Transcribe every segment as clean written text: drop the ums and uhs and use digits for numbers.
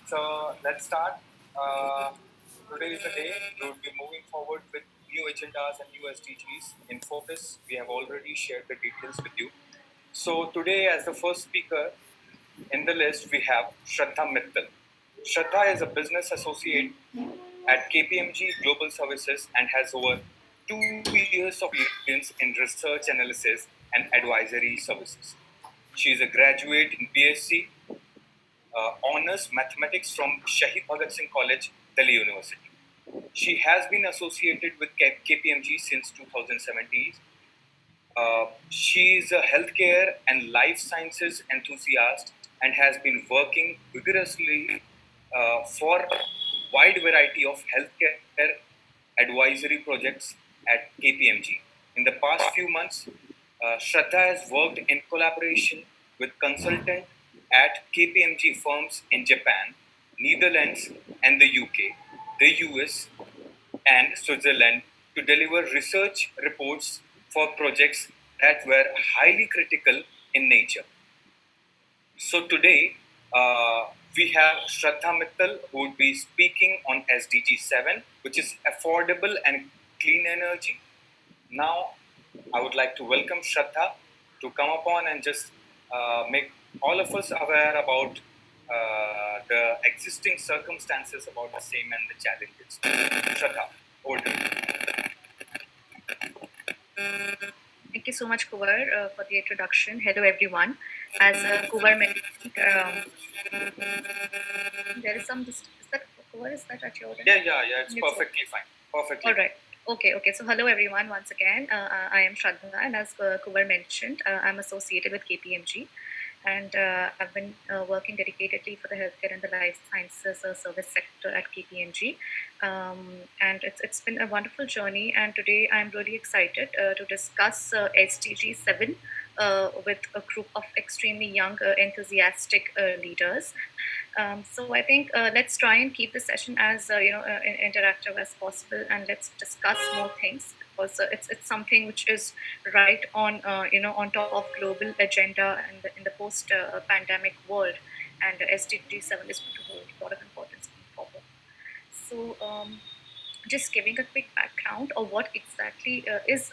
So let's start. Uh, Today is the day we will be moving forward with new agendas and new SDGs in focus. We have already shared the details with you. So today, as the first speaker in the list, we have Shraddha Mittal. Shraddha is a business associate at KPMG Global Services and has over 2 years of experience in research analysis and advisory services. She is a graduate in BSc honors mathematics from Shahid Bhagat Singh College, Delhi University. She has been associated with KPMG since 2017. She is a healthcare and life sciences enthusiast and has been working vigorously for a wide variety of healthcare advisory projects at KPMG. In the past few months, Shraddha has worked in collaboration with consultants at KPMG firms in Japan, Netherlands, and the UK, the US, and Switzerland to deliver research reports for projects that were highly critical in nature. So today we have Shraddha Mittal who would be speaking on SDG 7, which is affordable and clean energy. Now I would like to welcome Shraddha to come upon and just make all of us aware about the existing circumstances about the same and the challenges. Shraddha, over to you. Thank you so much, Kuvar, for the introduction. Hello, everyone. As Kuvar mentioned, there is some. Is that Kuvar? Is that at your end? Yeah. It's perfectly fine. Perfectly. All right. Okay. So, hello, everyone. Once again, I am Shraddha, and as Kuvar mentioned, I'm associated with KPMG, and I've been working dedicatedly for the healthcare and the life sciences service sector at KPMG. And it's been a wonderful journey. And today I'm really excited to discuss SDG 7 with a group of extremely young, enthusiastic leaders. So I think let's try and keep the session as interactive as possible, and let's discuss more things because it's something which is right on on top of global agenda and in the post pandemic world, and SDG 7 is going to hold a lot of importance going forward. So just giving a quick background of what exactly is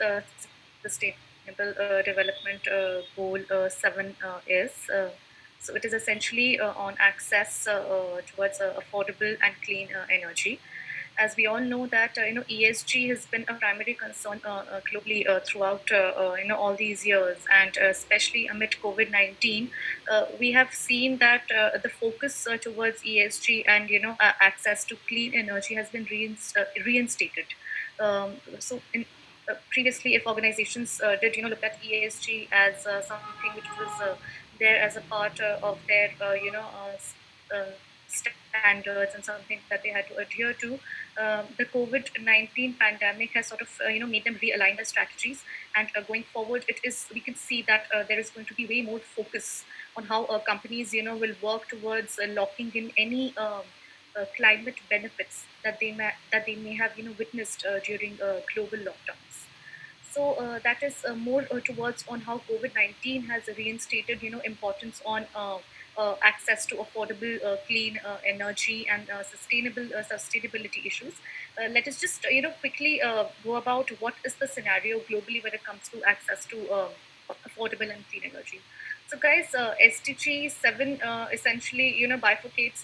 sustainable development goal 7 is. So it is essentially on access towards affordable and clean energy. As we all know that ESG has been a primary concern globally throughout all these years, and especially amid COVID-19, we have seen that the focus towards ESG and access to clean energy has been reinstated. So in previously, if organizations did look at ESG as something which was there as a part of their standards and something that they had to adhere to, the COVID-19 pandemic has sort of made them realign their strategies. And going forward, we can see that there is going to be way more focus on how companies will work towards locking in any climate benefits that they may have witnessed during global lockdowns. So that is more towards on how COVID-19 has reinstated importance on access to affordable clean energy and sustainable sustainability issues. Let us just quickly go about what is the scenario globally when it comes to access to affordable and clean energy. So, guys, SDG 7 essentially bifurcates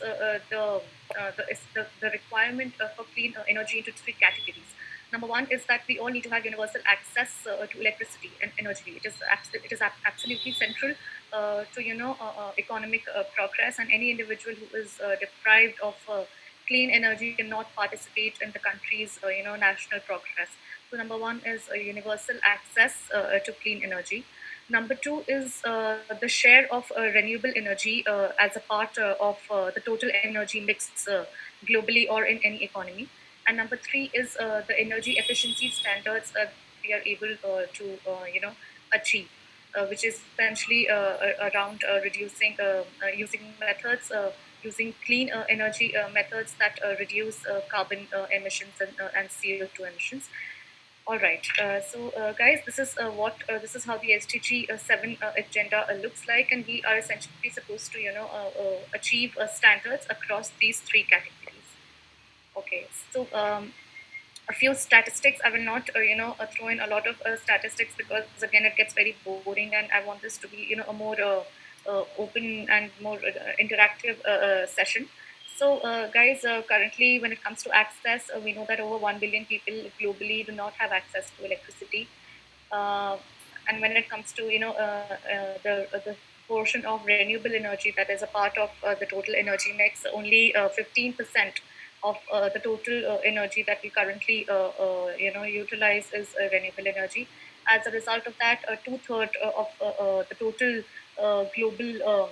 the requirement for clean energy into three categories. Number one is that we all need to have universal access to electricity and energy. It is absolutely central to economic progress, and any individual who is deprived of clean energy cannot participate in the country's national progress. So number one is universal access to clean energy. Number two is the share of renewable energy as a part of the total energy mix globally or in any economy. And number three is the energy efficiency standards we are able to achieve, which is essentially around reducing using methods using clean energy methods that reduce carbon emissions and CO2 emissions. All right. Guys, this is how the SDG 7 agenda looks like, and we are essentially supposed to, achieve standards across these three categories. Okay. A few statistics. I will not, throw in a lot of statistics because again, it gets very boring, and I want this to be, a more open and more interactive session. Guys, currently, when it comes to access, we know that over 1 billion people globally do not have access to electricity. Uh, and when it comes to the portion of renewable energy that is a part of the total energy mix, only 15% of the total energy that we currently utilize is renewable energy. As a result of that, two-thirds of the total global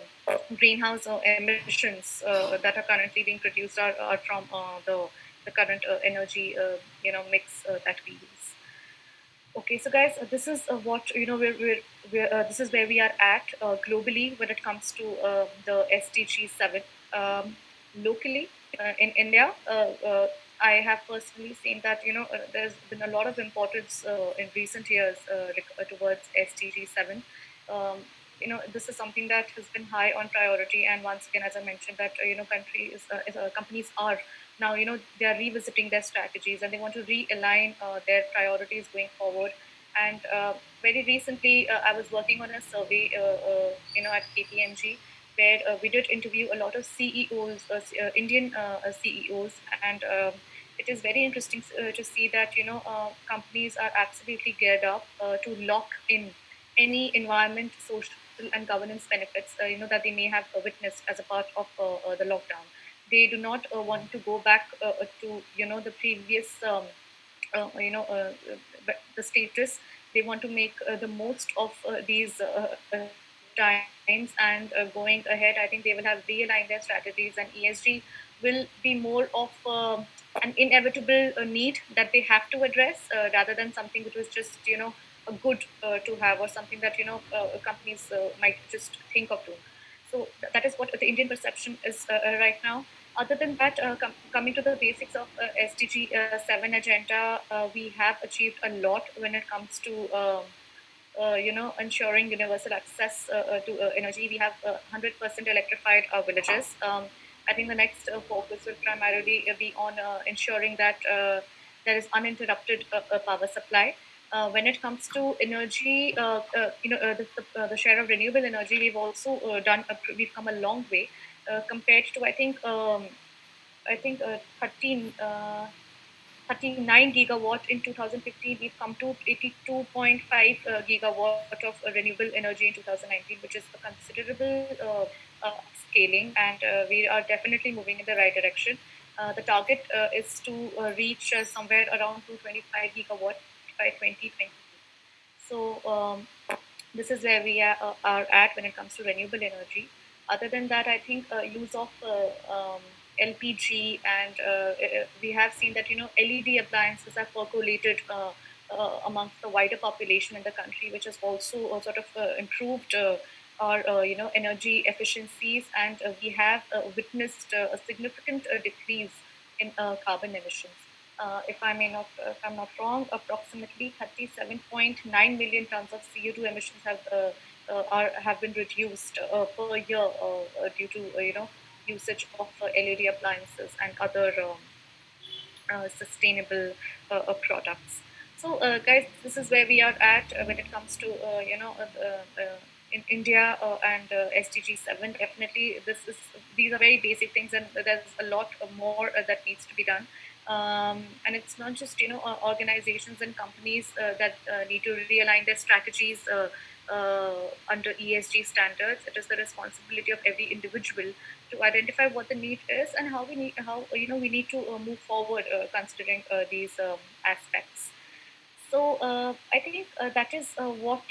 greenhouse emissions that are currently being produced are from the current energy mix that we use. Okay, so guys, this is what this is where we are at globally when it comes to the SDG 7. Locally in India, I have personally seen that there's been a lot of importance in recent years towards SDG 7. Um, this is something that has been high on priority, and once again, as I mentioned, that companies are now they are revisiting their strategies and they want to realign their priorities going forward. And very recently I was working on a survey at KPMG, where we did interview a lot of CEOs, Indian CEOs, and it is very interesting to see that companies are absolutely geared up to lock in any environment, social and governance benefits that they may have witnessed as a part of the lockdown. They do not want to go back to the previous the status. They want to make the most of these times, and going ahead, I think they will have realigned their strategies, and ESG will be more of an inevitable need that they have to address, rather than something which was just a good to have, or something that companies might just think of doing. That is what the Indian perception is right now. Other than that, coming to the basics of SDG 7 agenda, we have achieved a lot when it comes to ensuring universal access to energy. We have 100% electrified villages. I think the next focus will primarily be on ensuring that there is uninterrupted power supply. When it comes to energy, the share of renewable energy, we've also we've come a long way compared to I think 39 gigawatt in 2015. We've come to 82.5 gigawatt of renewable energy in 2019, which is a considerable scaling, and we are definitely moving in the right direction. The target is to reach somewhere around 225 gigawatt by 2020. This is where we are at when it comes to renewable energy. Other than that, I think use of LPG, and we have seen that LED appliances are percolated amongst the wider population in the country, which has also sort of improved our energy efficiencies, and we have witnessed a significant decrease in carbon emissions. If I'm not wrong, approximately 37.9 million tons of CO2 emissions have been reduced per year due to usage of LED appliances and other sustainable products. Guys, this is where we are at when it comes to in India and SDG 7. Definitely, these are very basic things, and there's a lot more that needs to be done. And it's not just organizations and companies that need to realign their strategies under ESG standards. It is the responsibility of every individual to identify what the need is and how we need to move forward considering these aspects. I think that is what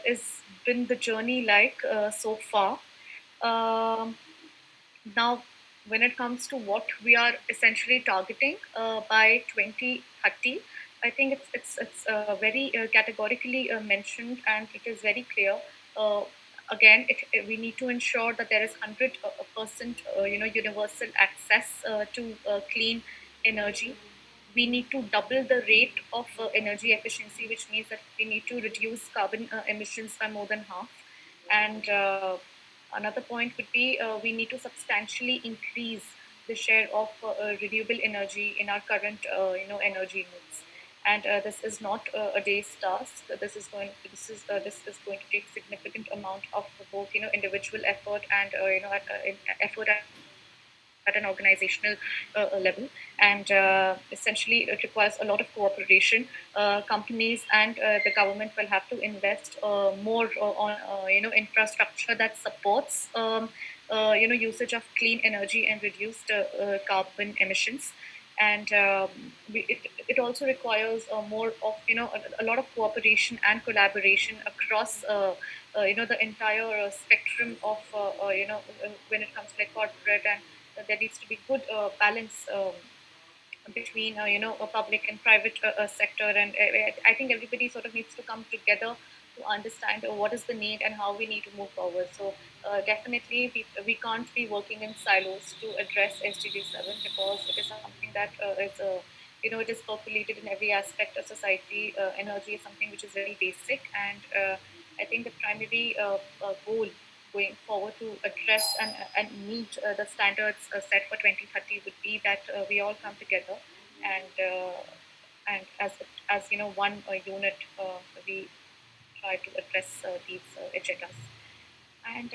is been the journey like so far. Um, Now, when it comes to what we are essentially targeting by 2030, I think it's very categorically mentioned, and it is very clear. Uh, Again, we need to ensure that there is 100% universal access to clean energy. we need to double the rate of energy efficiency, which means that we need to reduce carbon emissions by more than half. And another point would be we need to substantially increase the share of renewable energy in our current energy mix. And this is not a day's task. This is going to take significant amount of both individual effort and effort at an organizational level, and essentially it requires a lot of cooperation. Companies and the government will have to invest more on infrastructure that supports usage of clean energy and reduced carbon emissions. And it also requires more of a lot of cooperation and collaboration across the entire spectrum of when it comes to like corporate, and there needs to be good balance between a public and private sector. And I think everybody sort of needs to come together to understand what is the need and how we need to move forward. So definitely we can't be working in silos to address SDG 7, because it is something that is it is percolated in every aspect of society. Energy is something which is very basic, and I think the primary goal going forward to address and meet the standards set for 2030 would be that we all come together, and as one unit, we try to address these agendas. And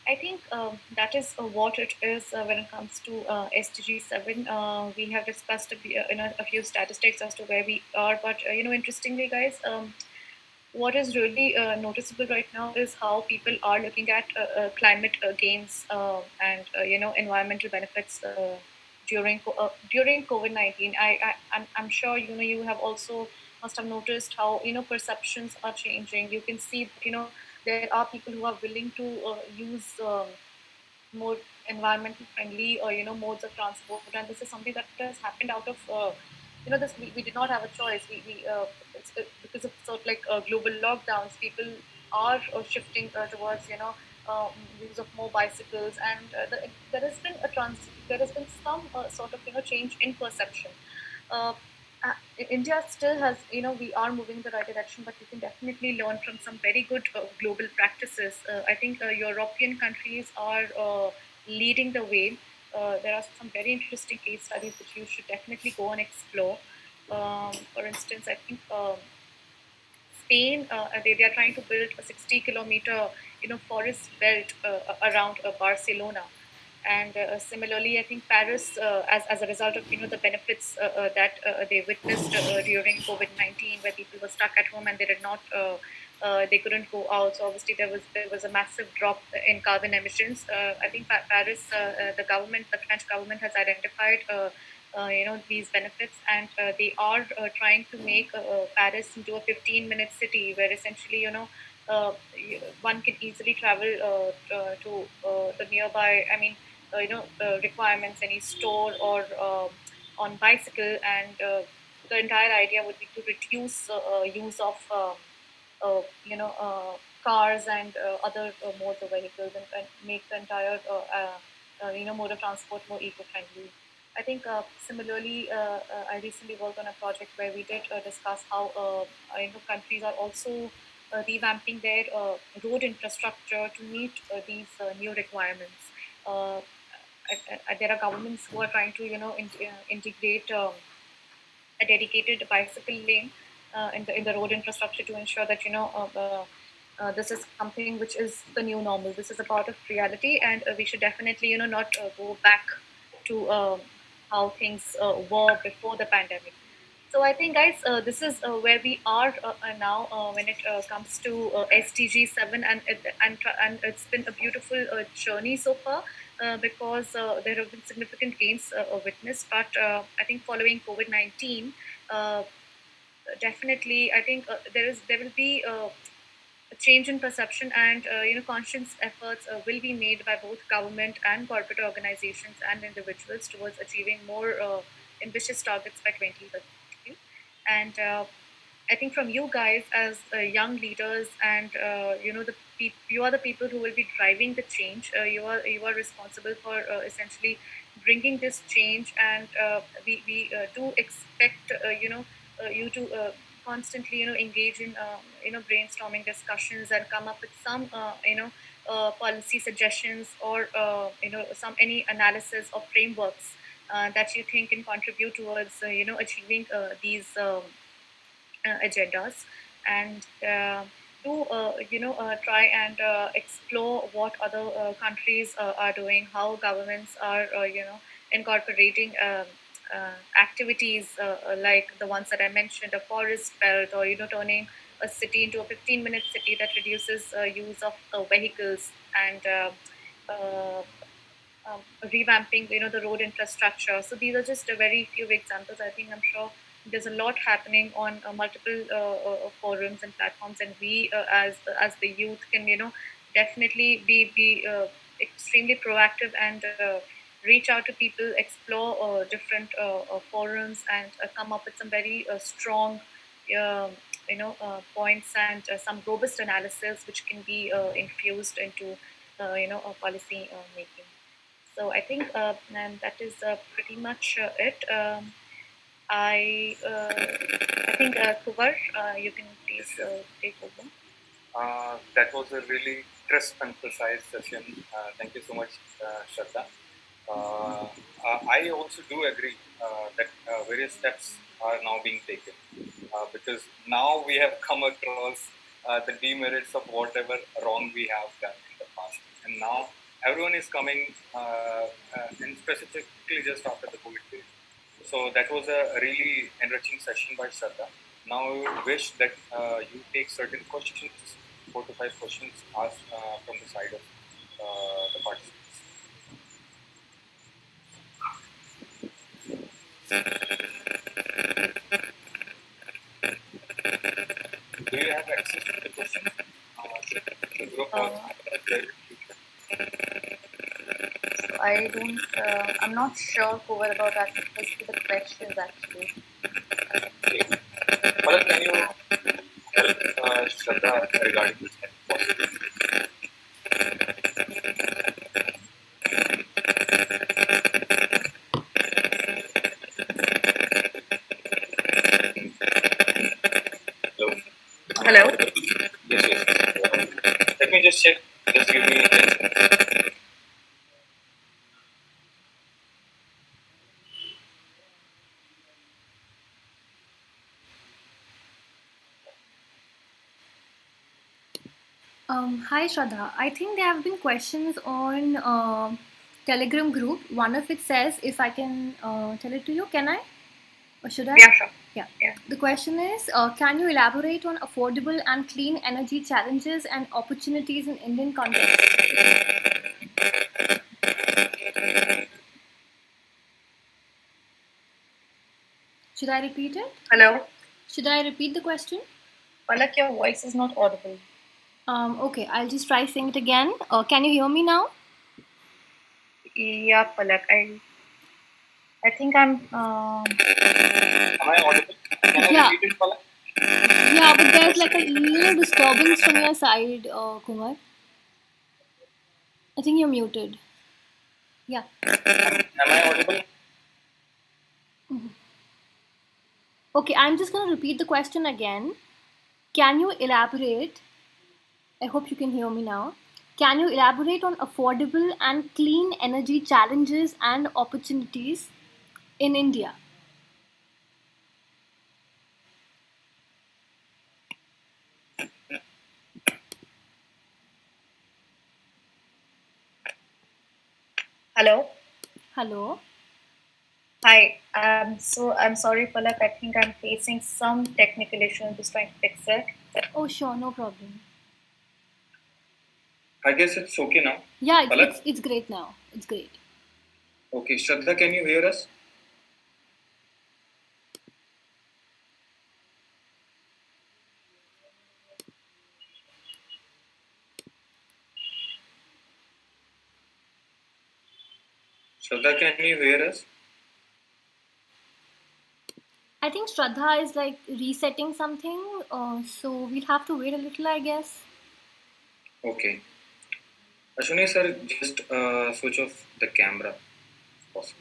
I think that is what it is when it comes to SDG 7. We have discussed a few statistics as to where we are, but interestingly, guys, what is really noticeable right now is how people are looking at climate gains and environmental benefits during COVID-19. I'm sure you have also must have noticed how perceptions are changing. You can see that there are people who are willing to use more environmental friendly modes of transport, and this is something that has happened out of this we did not have a choice. Because of sort of like global lockdowns, people are shifting towards use of more bicycles, and there has been some sort of change in perception. uh, India still has, we are moving in the right direction, but we can definitely learn from some very good global practices. I think European countries are leading the way. There are some very interesting case studies which you should definitely go and explore. For instance, I think Spain, they are trying to build a 60-kilometer, forest belt around Barcelona. And similarly, I think Paris, as a result of the benefits that they witnessed during COVID-19, where people were stuck at home and they did not. They couldn't go out, so obviously there was a massive drop in carbon emissions. I think Paris, the French government has identified these benefits, and they are trying to make Paris into a 15-minute city, where essentially one can easily travel to the nearby. I mean, requirements, any store or on bicycle, and the entire idea would be to reduce use of cars and other modes of vehicles, and make the entire mode of transport more eco-friendly. I think similarly, I recently worked on a project where we did discuss how countries are also revamping their road infrastructure to meet these new requirements. Uh, there are governments who are trying to integrate a dedicated bicycle lane in the road infrastructure to ensure that this is something which is the new normal. This is a part of reality, and we should definitely not go back to how things were before the pandemic. So I think, guys, this is where we are now when it comes to SDG 7, and it's been a beautiful journey so far, because there have been significant gains witnessed. But I think following COVID-19, uh, definitely, I think there will be a change in perception, and conscious efforts will be made by both government and corporate organizations and individuals towards achieving more ambitious targets by 2030. And I think from you guys as young leaders, and you are the people who will be driving the change. You are responsible for essentially bringing this change, and we do expect you to constantly engage in brainstorming discussions and come up with some policy suggestions, or some any analysis or frameworks that you think can contribute towards achieving these agendas, and do try and explore what other countries are doing, how governments are incorporating activities like the ones that I mentioned, a forest belt, or turning a city into a 15-minute city that reduces use of vehicles, and revamping the road infrastructure. So these are just a very few examples. I think, I'm sure there's a lot happening on multiple forums and platforms, and we as the youth can definitely be extremely proactive and reach out to people, explore different forums, and come up with some very strong um points, and some robust analysis which can be infused into policy making. So I think, and that is pretty much it. I think, Kuvar, you can please take over. That was a really crisp and precise session. Thank you so much, Shraddha. I also do agree that various steps are now being taken because now we have come across the demerits of whatever wrong we have done in the past, and now everyone is coming, and specifically just after the COVID period. So that was a really enriching session by Shraddha. Now I would wish that you take certain questions, 4 to 5 questions asked from the side of the participants. Do you have access to the questions? The group I don't. I'm not sure, Kuvar, about access to the questions actually. Okay. Palak, can you help Shraddha regarding this? Hello? Hello. Yes, yes. Let me just check. Just give me 10 seconds. Hi Shraddha. I think there have been questions on Telegram group. One of it says, if I can tell it to you, can I? Or should I? Yeah, sure. Yeah. The question is, can you elaborate on affordable and clean energy challenges and opportunities in Indian context? Should I repeat it? Hello. Should I repeat the question? Palak, your voice is not audible. Okay, I'll just try saying it again. Can you hear me now? Yeah, Palak. I think I'm. Am I audible? Can I Yeah. repeat it, Palak? Yeah, but there's like a little disturbance from your side, Kumar. I think you're muted. Yeah. Am I audible? Okay, I'm just going to repeat the question again. Can you elaborate? I hope you can hear me now. Can you elaborate on affordable and clean energy challenges and opportunities in India? Hello. Hello. Hi. I'm sorry, Palak. I think I'm facing some technical issue. I'm just trying to fix it. Oh, sure, no problem. I guess it's okay now. Yeah, Palak? it's great now. It's great. Okay, Shraddha, can you hear us? Shraddha, can you hear us? I think Shraddha is like resetting something, so we'll have to wait a little, I guess. Okay. Ashwini sir, just switch off the camera. possible.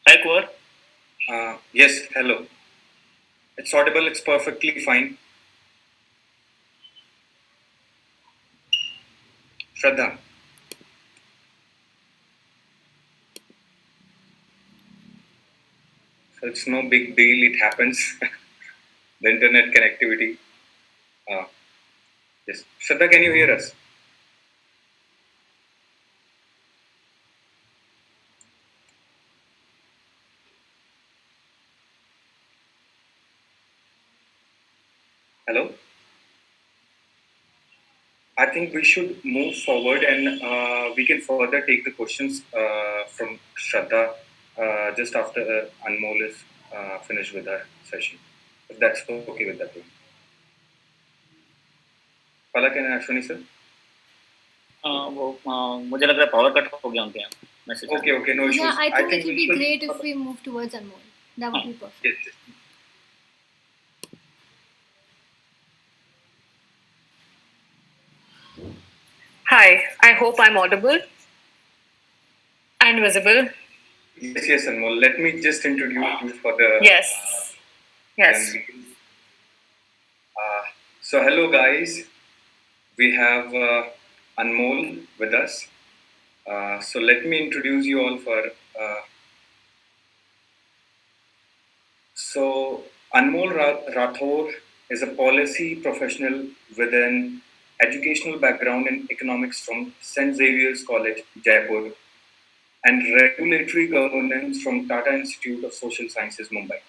Hi, Kuvar. Yes, hello. It's audible, it's perfectly fine. Shraddha. So it's no big deal, it happens. The internet connectivity. Uh, yes. Shraddha, can you hear us? Hello? I think we should move forward and we can further take the questions from Shraddha just after Anmol is finished with our session. If that's okay with that. Palak and Ashwini sir? मुझे लग रहा है power cut हो गया उनके यहाँ message Okay, okay, no issues. Yeah, I think it we would be should- great if we move towards Anmol. That would be perfect. Yes, yes. Hi, I hope I'm audible and visible. Yes, yes, Anmol. Let me just introduce you for the. Yes. Yes. So, hello guys. We have Anmol with us. So, let me introduce you all for. So, Anmol Rathore is a policy professional with an educational background in economics from St. Xavier's College, Jaipur, and regulatory governance from Tata Institute of Social Sciences, Mumbai.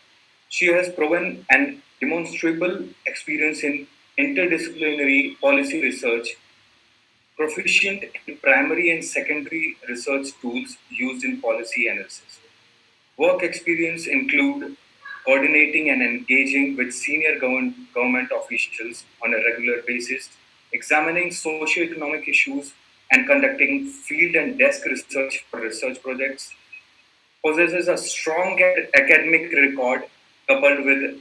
She has proven and demonstrable experience in interdisciplinary policy research, proficient in primary and secondary research tools used in policy analysis. Work experience include coordinating and engaging with senior government officials on a regular basis, examining socio-economic issues, and conducting field and desk research for research projects. Possesses a strong academic record coupled with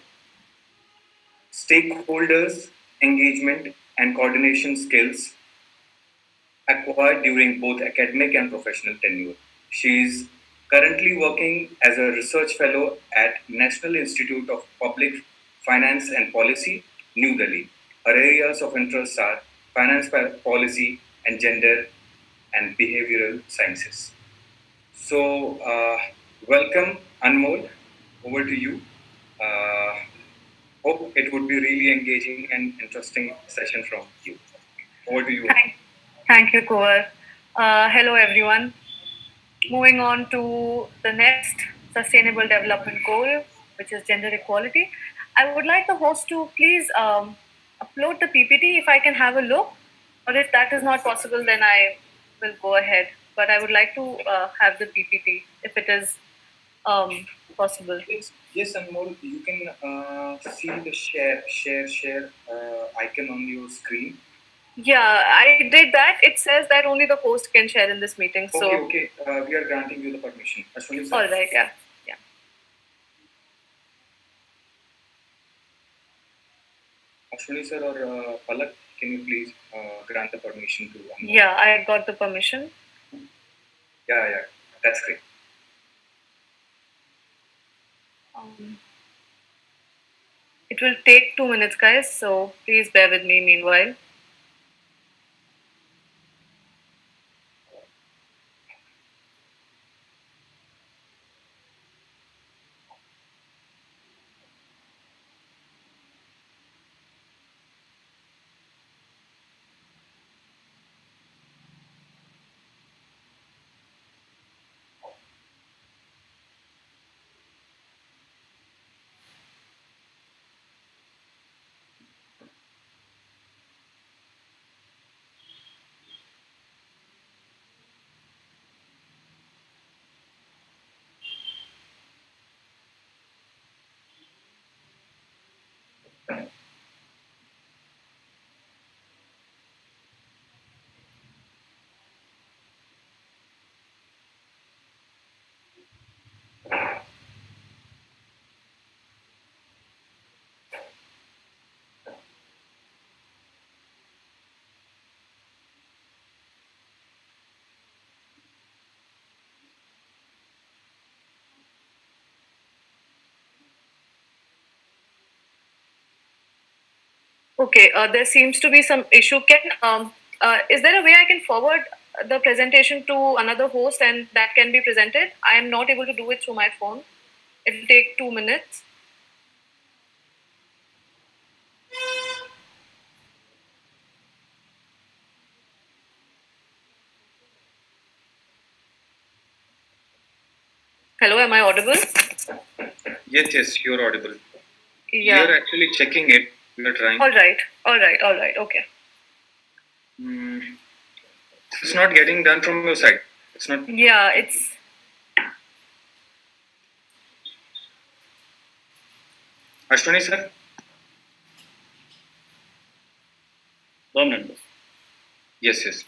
stakeholders engagement and coordination skills acquired during both academic and professional tenure. She is currently working as a research fellow at National Institute of Public Finance and Policy, New Delhi. Her areas of interest are finance policy and gender and behavioral sciences. So, welcome, Anmol. Over to you. Uh, Hope it would be really engaging and interesting session from you. Over to you. Thank you, Kuvar. Hello, everyone. Moving on to the next sustainable development goal, which is gender equality. I would like the host to please upload the PPT if I can have a look, or if that is not possible, then I will go ahead. But I would like to have the PPT if it is possible. Yes, Anmol, you can see the share icon on your screen. Yeah, I did that. It says that only the host can share in this meeting. So Okay. We are granting you the permission. Ashwini sir. all right, yeah, yeah. Ashwini sir or Palak, can you please grant the permission to Anmol? Yeah, I got the permission. Yeah, that's great. It will take 2 minutes, guys. So please bear with me meanwhile. Okay, there seems to be some issue. Is there a way I can forward the presentation to another host and that can be presented? I am not able to do it through my phone. It will take 2 minutes. Hello, am I audible? Yes, you're audible. Yeah. You're actually checking it. You're trying. All right. Okay. It's not getting done from your side. It's not. Yeah, it's. Ashwani sir? 2 minutes. Yes.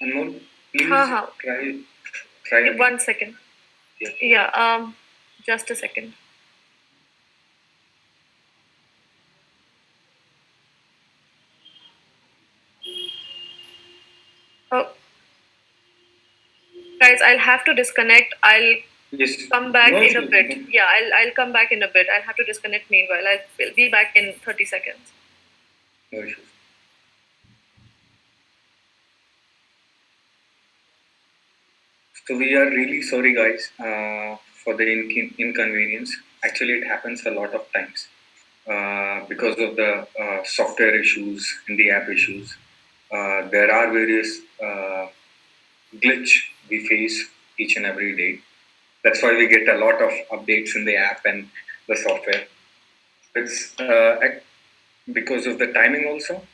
Anmol, please try again. 1 second. Yeah. Just a second. Oh, guys, I'll have to disconnect. I'll come back in a bit. Yeah, I'll come back in a bit. I'll have to disconnect meanwhile. I'll be back in 30 seconds. No issues. So we are really sorry, guys, for the inconvenience. Actually, it happens a lot of times because of the software issues and the app issues. There are various glitch we face each and every day. That's why we get a lot of updates in the app and the software. It's because of the timing also,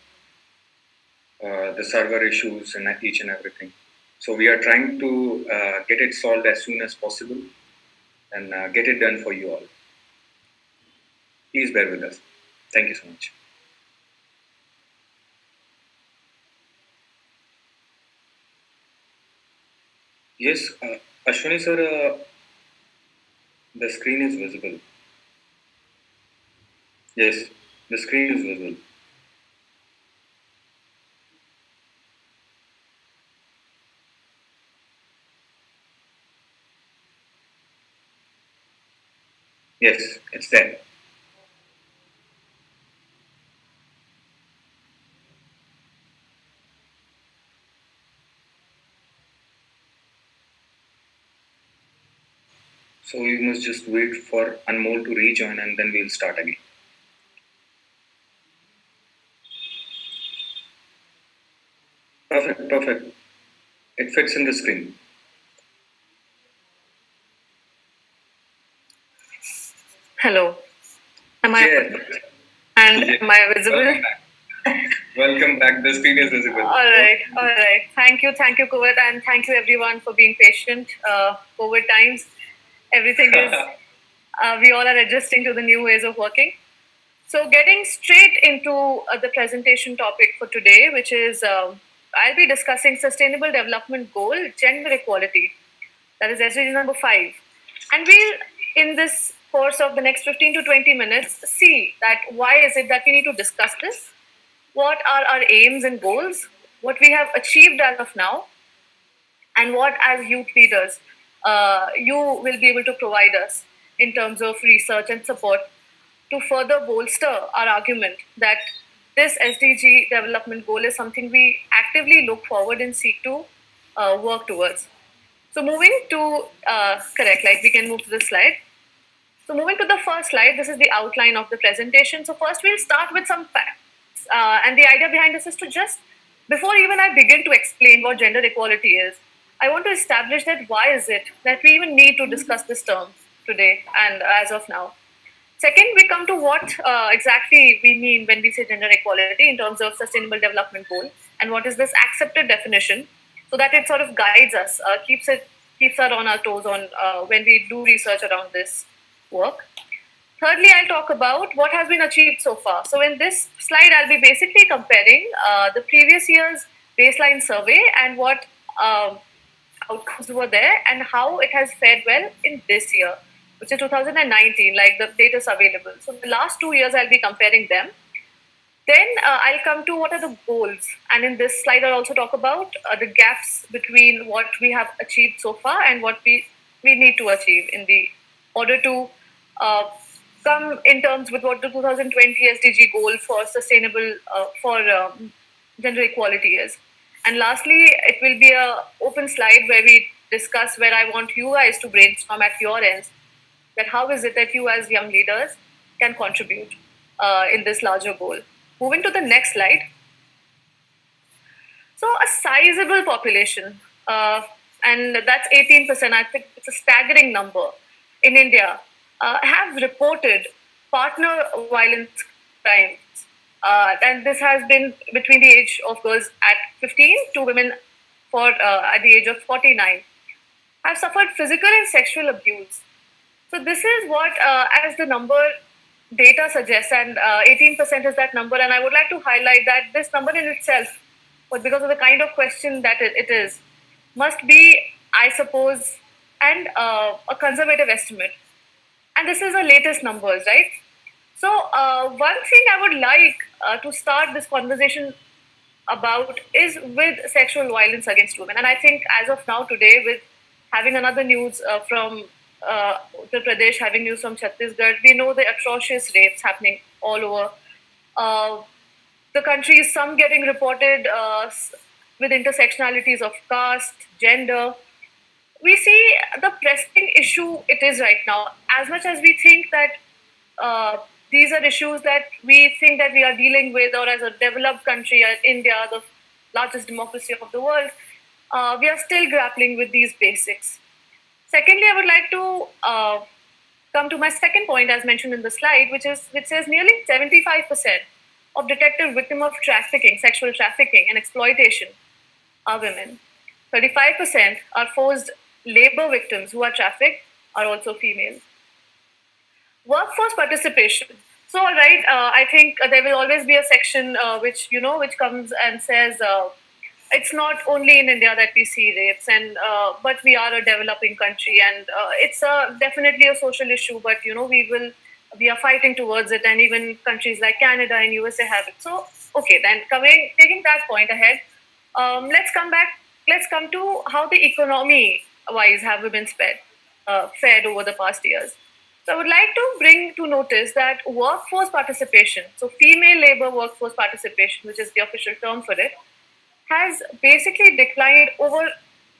the server issues and each and everything. So we are trying to get it solved as soon as possible and get it done for you all. Please bear with us. Thank you so much. Yes, Ashwani sir, the screen is visible. Yes, the screen is visible. Yes, it's there. So we must just wait for Anmol to rejoin and then we'll start again. Perfect. It fits in the screen. Hello. Am I? Yes. And Yes. am I visible? Welcome back. The screen is visible. All right. Thank you, Kuwait, and thank you everyone for being patient. COVID times, everything is. We all are adjusting to the new ways of working. So, getting straight into the presentation topic for today, which is I'll be discussing Sustainable Development Goal, Gender Equality. That is SDG number 5. And we'll, in this course of the next 15 to 20 minutes, see that why is it that we need to discuss this, what are our aims and goals, what we have achieved as of now, and what, as youth leaders, you will be able to provide us in terms of research and support to further bolster our argument that this SDG development goal is something we actively look forward and seek to work towards. So, moving to correct, like we can move to the slide. So, moving to the first slide, this is the outline of the presentation. So, first we'll start with some facts. And the idea behind this is to just, before even I begin to explain what gender equality is, I want to establish that why is it that we even need to discuss this term today and as of now. Second, we come to what exactly we mean when we say gender equality in terms of sustainable development goal, and what is this accepted definition, so that it sort of guides us, keeps us on our toes on when we do research around this work. Thirdly, I'll talk about what has been achieved so far. So in this slide, I'll be basically comparing the previous year's baseline survey and what outcomes were there and how it has fared well in this year, which is 2019, like the data is available. So the last 2 years, I'll be comparing them. Then I'll come to what are the goals. And in this slide, I'll also talk about the gaps between what we have achieved so far and what we need to achieve in the order to come in terms with what the 2020 SDG goal for sustainable for gender equality is. And lastly, it will be a open slide where we discuss where I want you guys to brainstorm at your ends that how is it that you as young leaders can contribute in this larger goal. Moving to the next slide. So a sizable population, and that's 18%. I think it's a staggering number in India, have reported partner violence crimes. And this has been between the age of girls at 15 to women for at the age of 49, have suffered physical and sexual abuse. So this is what, as the number data suggests, and 18% is that number. And I would like to highlight that this number in itself, but because of the kind of question that it is, must be, I suppose, and a conservative estimate. And this is the latest numbers, right? So one thing I would like to start this conversation about is with sexual violence against women. And I think as of now today, with having another news from Uttar Pradesh, having news from Chhattisgarh, we know the atrocious rapes happening all over the country. Some getting reported with intersectionalities of caste, gender. We see the pressing issue it is right now. As much as we think that these are issues that we think that we are dealing with, or as a developed country, as India, the largest democracy of the world, we are still grappling with these basics. Secondly, I would like to come to my second point, as mentioned in the slide, which says nearly 75% of detected victims of trafficking, sexual trafficking, and exploitation are women. 35% are forced labor victims who are trafficked are also female. Workforce participation. So, all right, I think there will always be a section which comes and says it's not only in India that we see rapes, and but we are a developing country, and it's definitely a social issue. But we are fighting towards it, and even countries like Canada and USA have it. So, okay, then taking that point ahead, let's come back. Let's come to how the economy-wise have women fared over the past years. So I would like to bring to notice that workforce participation, so female labor workforce participation, which is the official term for it, has basically declined over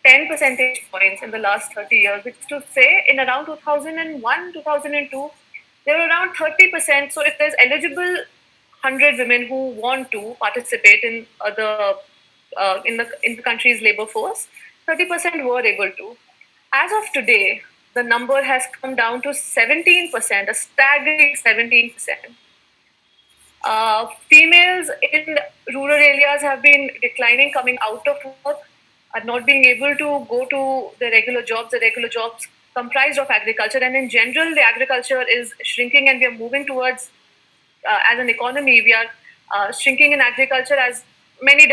10 percentage points in the last 30 years, which is to say in around 2001, 2002, there were around 30%. So if there's eligible 100 women who want to participate in the country's labor force, 30% were able to. As of today, the number has come down to 17%, a staggering 17%. Females in rural areas have been declining, coming out of work, are not being able to go to the regular jobs. The regular jobs comprised of agriculture, and in general, the agriculture is shrinking, and we are moving towards, as an economy, we are shrinking in agriculture, as many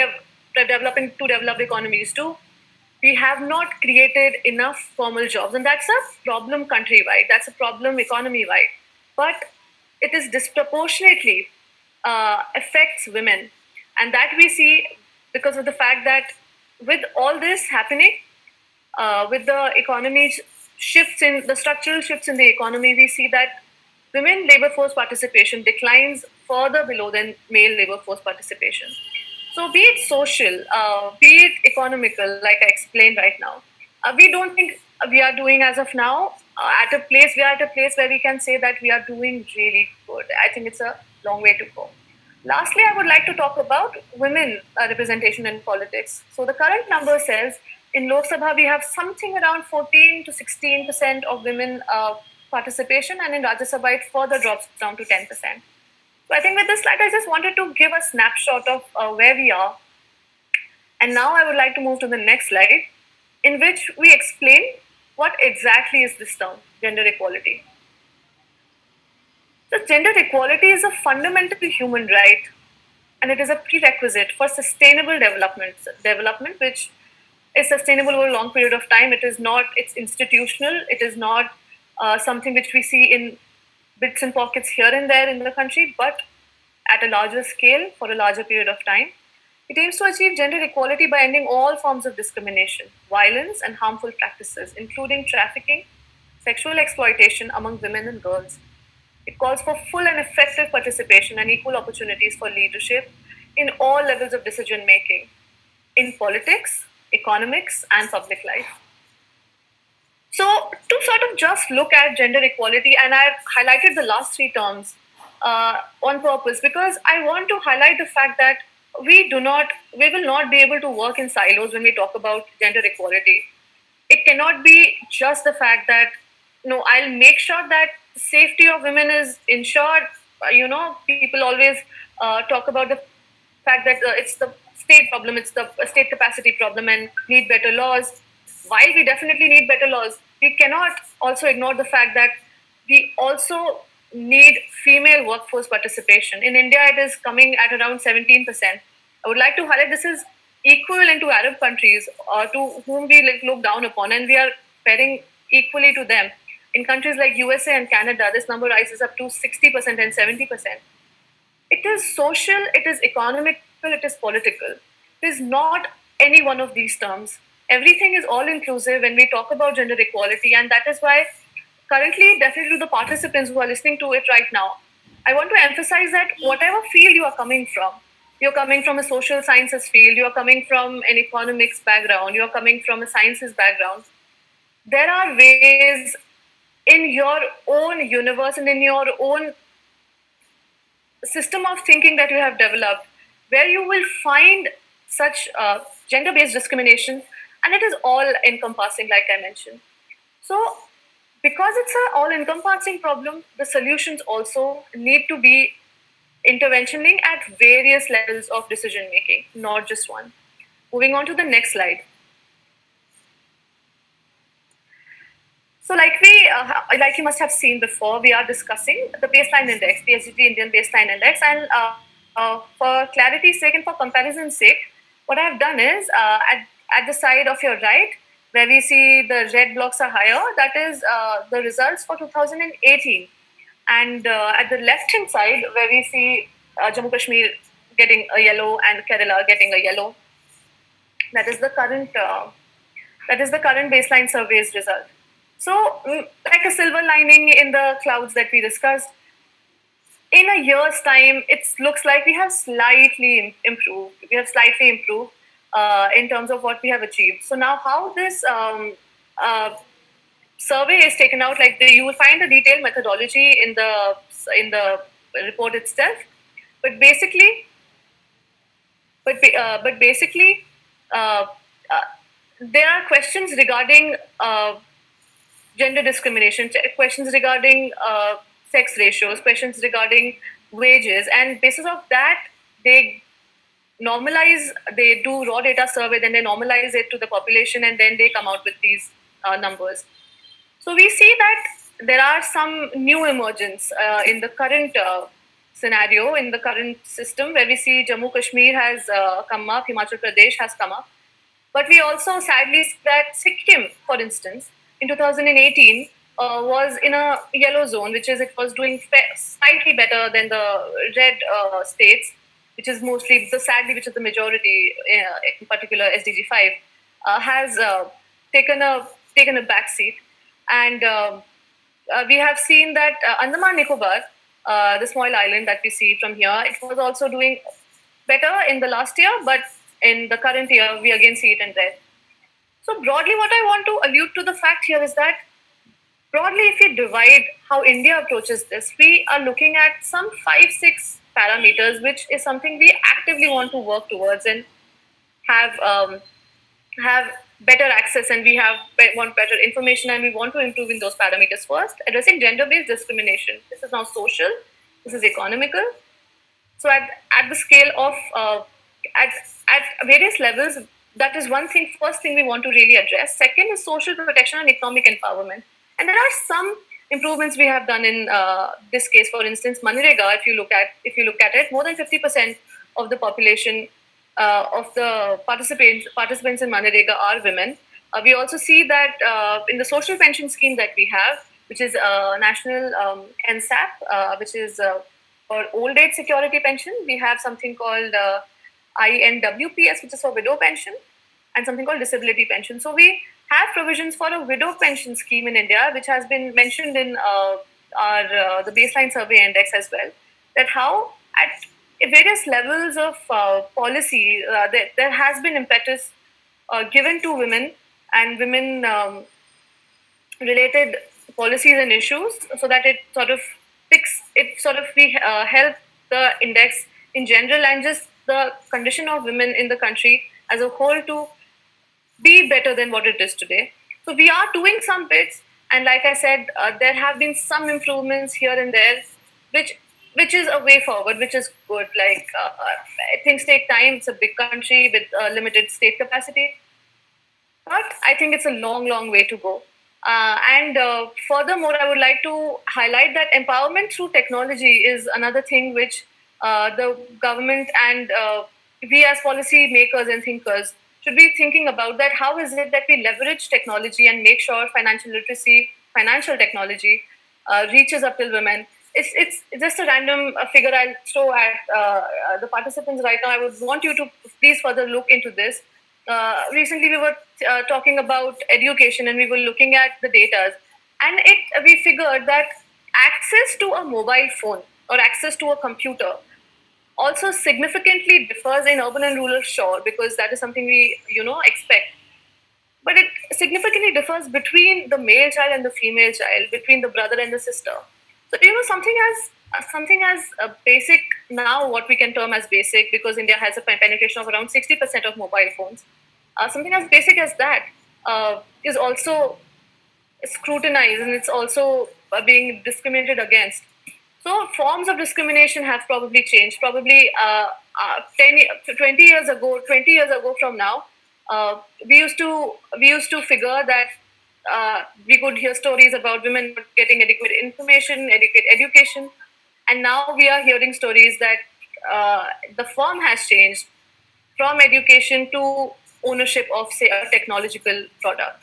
developing to developed economies do. we have not created enough formal jobs, and that's a problem countrywide, that's a problem economy wide, but it is disproportionately affects women, and that we see because of the fact that with all this happening, with the economy shifts in the structural shifts in the economy, we see that women labor force participation declines further below than male labor force participation. So, be it social, be it economical, like I explained right now, we don't think we are doing as of now at a place. We are at a place where we can say that we are doing really good. I think it's a long way to go. Lastly, I would like to talk about women representation in politics. So the current number says in Lok Sabha we have something around 14 to 16% of women participation, and in Rajya Sabha it further drops down to 10%. So I think with this slide, I just wanted to give a snapshot of where we are. And now I would like to move to the next slide, in which we explain what exactly is this term, gender equality. So gender equality is a fundamental human right, and it is a prerequisite for sustainable development which is sustainable over a long period of time. It is not, it's institutional, it is not something which we see in bits and pockets here and there in the country, but at a larger scale for a larger period of time. It aims to achieve gender equality by ending all forms of discrimination, violence, and harmful practices, including trafficking, sexual exploitation among women and girls. It calls for full and effective participation and equal opportunities for leadership in all levels of decision making, in politics, economics, and public life. So, to sort of just look at gender equality, and I've highlighted the last three terms on purpose because I want to highlight the fact that we will not be able to work in silos when we talk about gender equality. It cannot be just the fact that, no, I'll make sure that safety of women is ensured. People always talk about the fact that it's the state problem, it's the state capacity problem, and need better laws. While we definitely need better laws, we cannot also ignore the fact that we also need female workforce participation. In India, it is coming at around 17%. I would like to highlight this is equivalent to Arab countries to whom we look down upon, and we are faring equally to them. In countries like USA and Canada, this number rises up to 60% and 70%. It is social, it is economical, it is political. It is not any one of these terms. Everything is all inclusive when we talk about gender equality, and that is why currently, definitely the participants who are listening to it right now, I want to emphasize that whatever field you are coming from, you're coming from a social sciences field, you're coming from an economics background, you're coming from a sciences background, there are ways in your own universe and in your own system of thinking that you have developed where you will find such gender based discrimination, and it is all encompassing, like I mentioned. So, because it's an all encompassing problem, the solutions also need to be interventioning at various levels of decision making, not just one. Moving on to the next slide. So, like you must have seen before, we are discussing the baseline index, the SDG Indian baseline index, and for clarity's sake and for comparison's sake, what I have done is at the side of your right, where we see the red blocks are higher, that is the results for 2018, and at the left-hand side, where we see Jammu Kashmir getting a yellow and Kerala getting a yellow, that is the current baseline survey's result. So, like a silver lining in the clouds that we discussed, in a year's time, it looks like we have slightly improved. In terms of what we have achieved. So now, how this survey is taken out, you will find the detailed methodology in the report itself. But basically, there are questions regarding gender discrimination, questions regarding sex ratios, questions regarding wages, and basis of that, they do raw data survey, then they normalize it to the population, and then they come out with these numbers. So we see that there are some new emergence in the current scenario, in the current system, where we see Jammu Kashmir has come up, Himachal Pradesh has come up. But we also sadly see that Sikkim, for instance, in 2018 was in a yellow zone, which is it was doing slightly better than the red states, which is mostly the sadly, which is the majority, in particular SDG 5, has taken a taken a back seat, and we have seen that Andaman Nicobar, the small island that we see from here, it was also doing better in the last year, but in the current year, we again see it in red. So broadly, what I want to allude to the fact here is that broadly, if we divide how India approaches this, we are looking at some 5, 6 parameters, which is something we actively want to work towards and have have better access, and we want better information, and we want to improve in those parameters. First, addressing gender-based discrimination. This is now social. This is economical. So at the scale of at various levels, that is one thing. First thing we want to really address. Second is social protection and economic empowerment. And there are some improvements we have done in this case. For instance, Manrega. If you look at it, more than 50% of the population of the participants in Manrega are women. We also see that in the social pension scheme that we have, which is national NSAP, which is for old age security pension, we have something called INWPS, which is for widow pension, and something called disability pension. So we have provisions for a widow pension scheme in India, which has been mentioned in the baseline survey index as well. That how at various levels of policy there has been impetus given to women and women related policies and issues, so that it sort of we help the index in general and just the condition of women in the country as a whole to be better than what it is today. So we are doing some bits, and like I said, there have been some improvements here and there, which is a way forward, which is good. Like things take time. It's a big country with limited state capacity, but I think it's a long, long way to go. And furthermore, I would like to highlight that empowerment through technology is another thing which the government and we as policy makers and thinkers should be thinking about. That how is it that we leverage technology and make sure financial literacy, financial technology reaches up till women. It's just a random figure I'll throw at the participants right now. I would want you to please further look into this. Recently, we were talking about education, and we were looking at the data, and we figured that access to a mobile phone or access to a computer also significantly differs in urban and rural, sure, because that is something we expect, but it significantly differs between the male child and the female child, between the brother and the sister. So something as basic now, what we can term as basic, because India has a penetration of around 60% of mobile phones. Something as basic as that is also scrutinized, and it's also being discriminated against. So forms of discrimination have probably changed. Probably 20 years ago, 20 years ago from now, we used to figure that we could hear stories about women not getting adequate information, adequate education, and now we are hearing stories that the form has changed from education to ownership of, say, a technological product.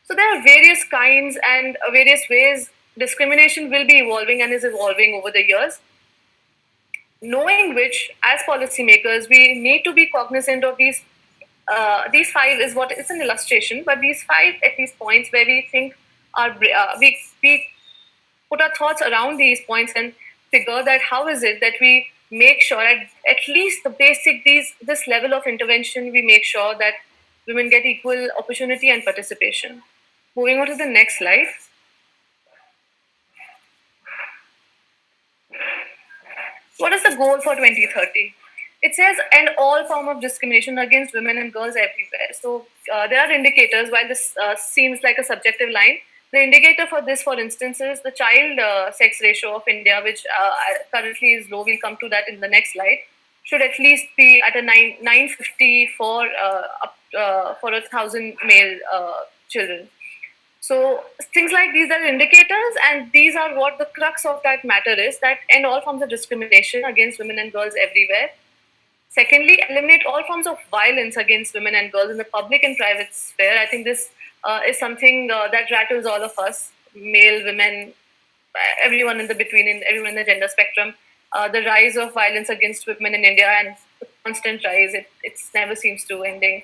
So there are various kinds and various ways discrimination will be evolving and is evolving over the years. Knowing which, as policymakers, we need to be cognizant of these. These five is what it's an illustration, but these five at least points where we think we put our thoughts around these points and figure that how is it that we make sure at least the basic this level of intervention, we make sure that women get equal opportunity and participation. Moving on to the next slide. What is the goal for 2030? It says end all form of discrimination against women and girls everywhere. So there are indicators. While this seems like a subjective line, the indicator for this, for instance, is the child sex ratio of India, which currently is low. We'll come to that in the next slide. Should at least be at a 950 for 1,000 male children. So things like these are indicators, and these are what the crux of that matter is, that end all forms of discrimination against women and girls everywhere. Secondly, eliminate all forms of violence against women and girls in the public and private sphere. I think this is something that rattles all of us, male, women, everyone in the between, and everyone in the gender spectrum. The rise of violence against women in India and the constant rise, it never seems to ending.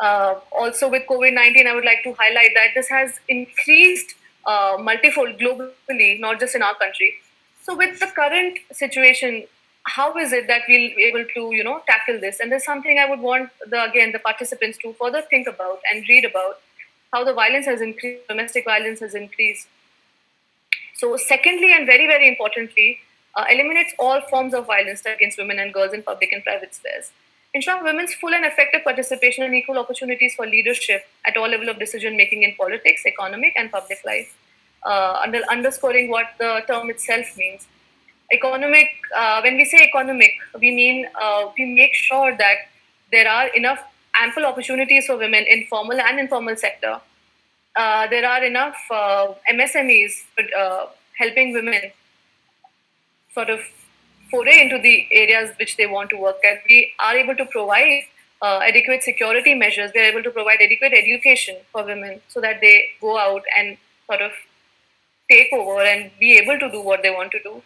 Also, with COVID-19, I would like to highlight that this has increased multifold globally, not just in our country. So, with the current situation, how is it that we'll be able to, tackle this? And there's something I would want the participants to further think about and read about how the violence has increased, domestic violence has increased. So, secondly, and very, very importantly, eliminates all forms of violence against women and girls in public and private spheres. Ensure women's full and effective participation and equal opportunities for leadership at all level of decision making in politics, economic, and public life. Underscoring what the term itself means. Economic. When we say economic, we mean we make sure that there are enough ample opportunities for women in formal and informal sector. There are enough MSMEs helping women sort of foray into the areas which they want to work at. We are able to provide adequate security measures. We are able to provide adequate education for women so that they go out and sort of take over and be able to do what they want to do.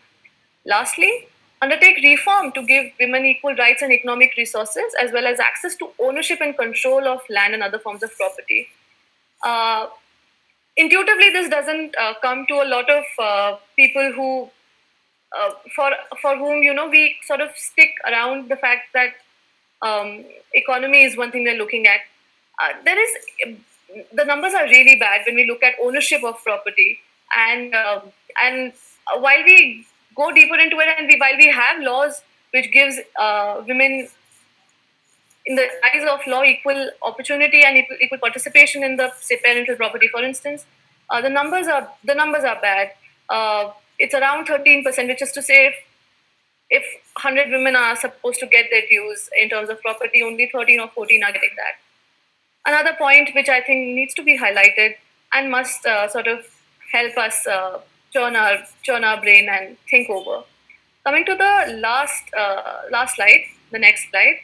Lastly, undertake reform to give women equal rights and economic resources as well as access to ownership and control of land and other forms of property. Uh, Intuitively, this doesn't come to a lot of people who for whom we sort of stick around the fact that economy is one thing we're looking at. There is the numbers are really bad when we look at ownership of property, and while we go deeper into it, and while we have laws which gives women in the eyes of law equal opportunity and equal participation in the say parental property, for instance, the numbers are bad. It's around 13%, which is to say, if 100 women are supposed to get their dues in terms of property, only 13 or 14 are getting that. Another point which I think needs to be highlighted and must sort of help us turn our brain and think over. Coming to the last slide, the next slide.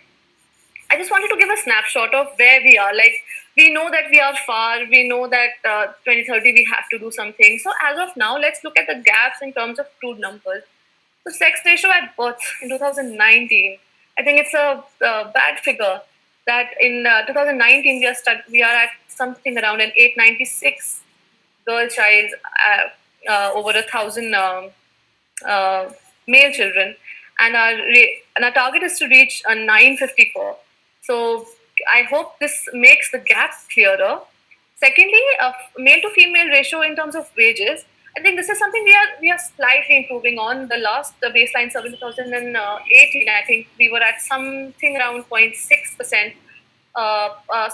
I just wanted to give a snapshot of where we are. Like, we know that we are far. We know that 2030 we have to do something. So as of now, let's look at the gaps in terms of crude numbers. So sex ratio at birth in 2019, I think it's a bad figure. That in 2019 we are at something around an 896 girl child over 1,000 male children, and our target is to reach a 954. So I hope this makes the gap clearer. Secondly, male to female ratio in terms of wages. I think this is something we are slightly improving on. The baseline survey 2018, I think we were at something around 0.6%.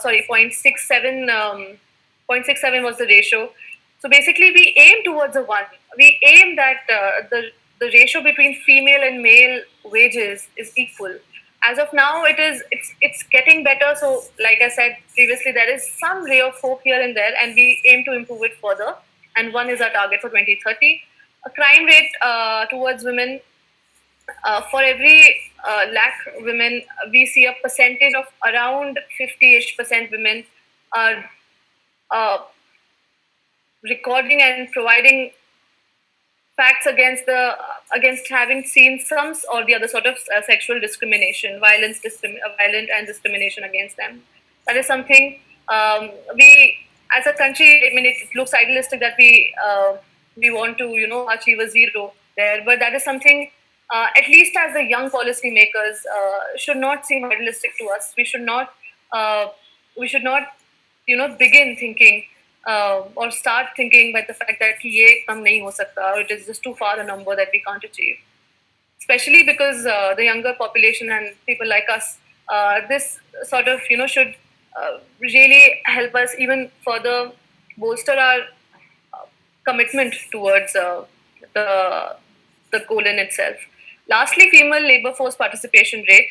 Sorry, 0.67. 0.67 was the ratio. So basically, we aim towards a one. We aim that the ratio between female and male wages is equal. As of now, it's getting better. So, like I said previously, there is some ray of hope here and there, and we aim to improve it further. And one is our target for 2030. A crime rate towards women, for every lakh women, we see a percentage of around 50-ish% women are recording and providing facts against having seen some or the other sort of sexual discrimination, violent and discrimination against them. That is something we, as a country, I mean, it looks idealistic that we want to achieve a zero there, but that is something. At least as the young policymakers, should not seem idealistic to us. We should not. Begin thinking or start thinking by the fact that ये कम नहीं हो सकता, or it is just too far a number that we can't achieve. Especially because the younger population and people like us, this sort of should really help us even further bolster our commitment towards the goal in itself. Lastly, female labor force participation rate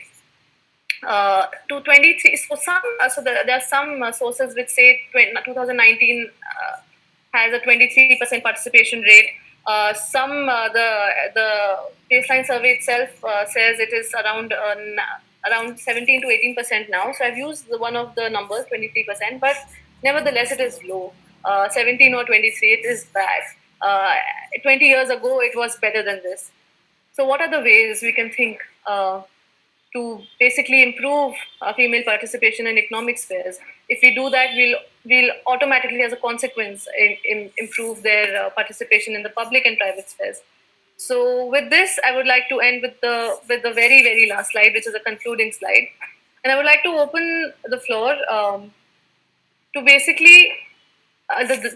to 23. There are some sources which say 2019 has a 23% participation rate. The baseline survey itself says it is around around 17 to 18% now. So I've used one of the numbers, 23%, but nevertheless, it is low. 17 or 23, it is bad. 20 years ago, it was better than this. So, what are the ways we can think to basically improve female participation in economic spheres? If we do that, we'll automatically, as a consequence, improve their participation in the public and private spheres. So, with this, I would like to end with the very last slide, which is a concluding slide, and I would like to open the floor to basically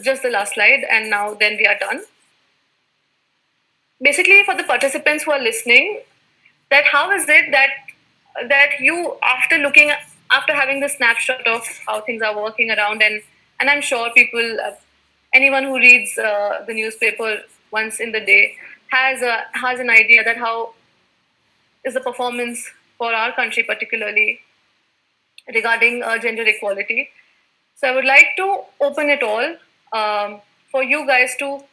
just the last slide, and now then we are done. Basically, for the participants who are listening, that how is it that you, after having the snapshot of how things are working around, and I'm sure people, anyone who reads the newspaper once in the day has an idea that how is the performance for our country, particularly regarding gender equality. So I would like to open it all for you guys to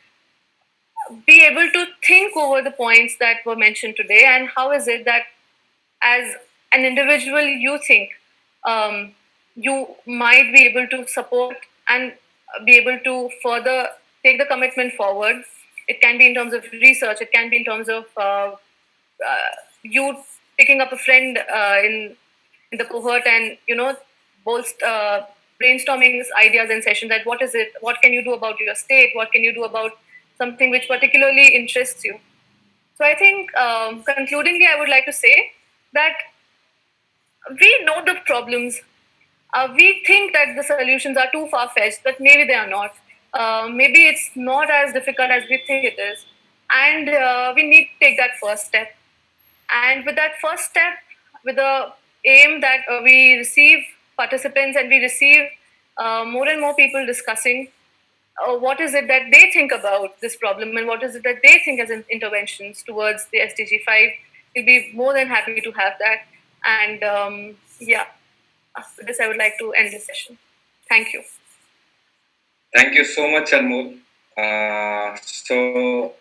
be able to think over the points that were mentioned today, and how is it that as an individual you think you might be able to support and be able to further take the commitment forward. It can be in terms of research, it can be in terms of you picking up a friend in the cohort, and both brainstorming ideas in session, that what can you do about your state, what can you do about something which particularly interests you. So I think, concludingly, I would like to say that we know the problems. We think that the solutions are too far fetched, but maybe they are not. Maybe it's not as difficult as we think it is. And we need to take that first step. And with that first step, with the aim that we receive participants and we receive more and more people discussing what is it that they think about this problem, and what is it that they think as interventions towards the SDG 5. We'll be more than happy to have that. And yeah, with this, I would like to end this session. Thank you. Thank you so much, Anmol. So,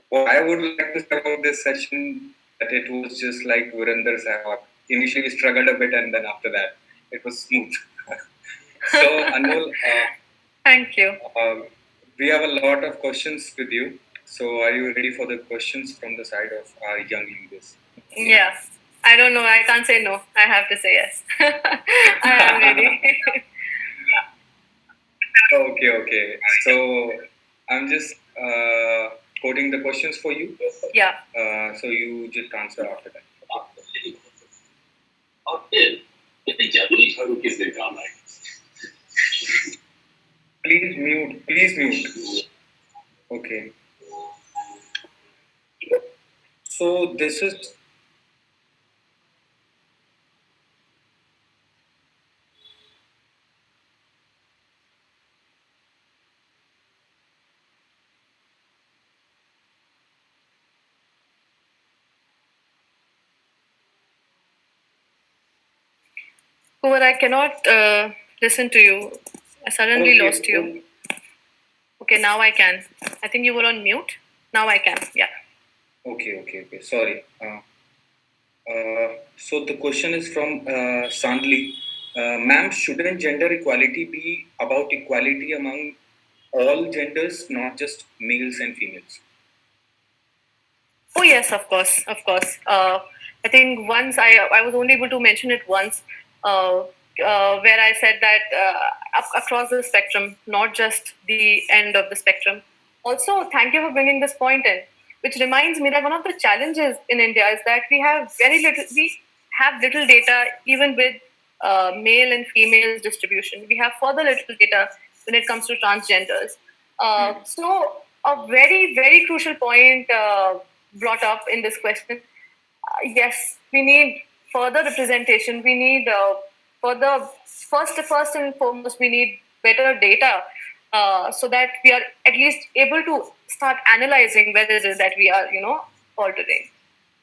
what I would like to say about this session, that it was just like Virender Sehwag. Initially, we struggled a bit, and then after that, it was smooth. So, Anmol, thank you. We have a lot of questions with you. So, are you ready for the questions from the side of our young leaders? Yeah. I don't know. I can't say no. I have to say yes. I am ready. Okay. So, I'm just quoting the questions for you. Yeah. So, you just answer after that. Please mute. Okay. So this is Kuvar, I cannot listen to you. I suddenly lost you. Okay, now I can. I think you were on mute. Now I can. Yeah. Okay. Sorry. So the question is from Sandli. Ma'am, shouldn't gender equality be about equality among all genders, not just males and females? Oh yes, of course. I think once I was only able to mention it once, where I said that across the spectrum, not just the end of the spectrum. Also, thank you for bringing this point in, which reminds me that one of the challenges in India is that we have little data even with male and female distribution. We have further little data when it comes to transgenders. So a very crucial point brought up in this question. Yes, we need further representation. We need first and foremost, we need better data so that we are at least able to start analyzing whether it is that we are, altering.